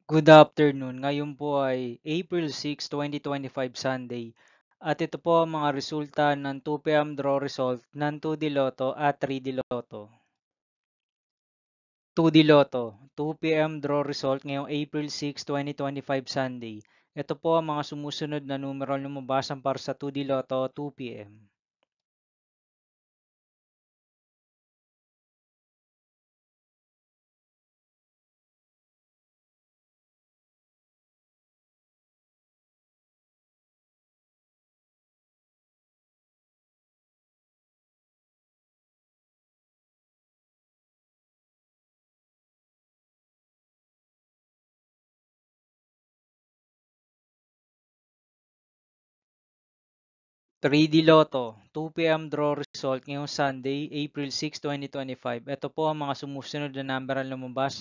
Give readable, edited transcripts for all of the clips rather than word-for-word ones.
Good afternoon. Ngayon po ay April 6, 2025 Sunday. At ito po ang mga resulta ng 2 p.m. draw result ng 2D Lotto at 3D Lotto. 2D Lotto, 2 p.m. draw result ngayong April 6, 2025 Sunday. Ito po ang mga sumusunod na numero na lumabasan para sa 2D Lotto 2 p.m. 3D Lotto, 2 p.m. draw result ngayong Sunday, April 6, 2025. Ito po ang mga sumusunod na number na lumabas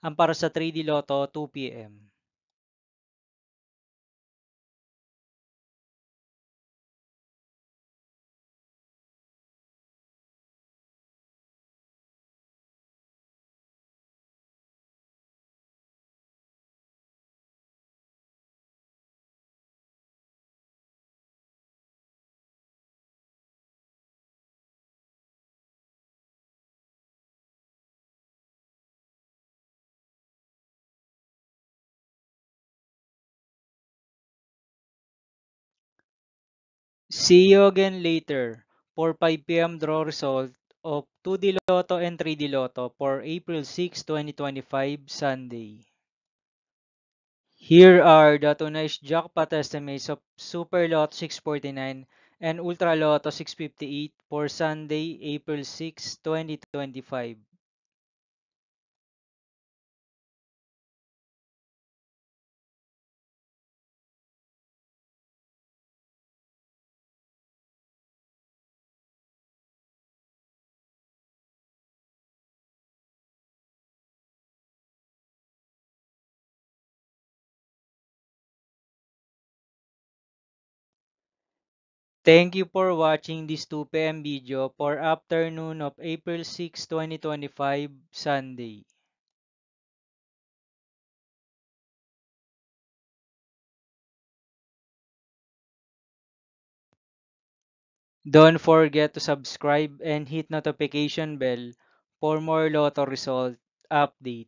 ang para sa 3D Lotto 2 p.m. 'See you again later' for 5 p.m. draw result of 2D Lotto and 3D Lotto for April 6, 2025 Sunday. Here are the tonight's jackpot estimates of Super Lotto 649 and Ultra Lotto 658 for Sunday, April 6, 2025. Thank you for watching this 2 p.m. video for afternoon of April 6, 2025 Sunday. Don't forget to subscribe and hit notification bell for more Lotto result update.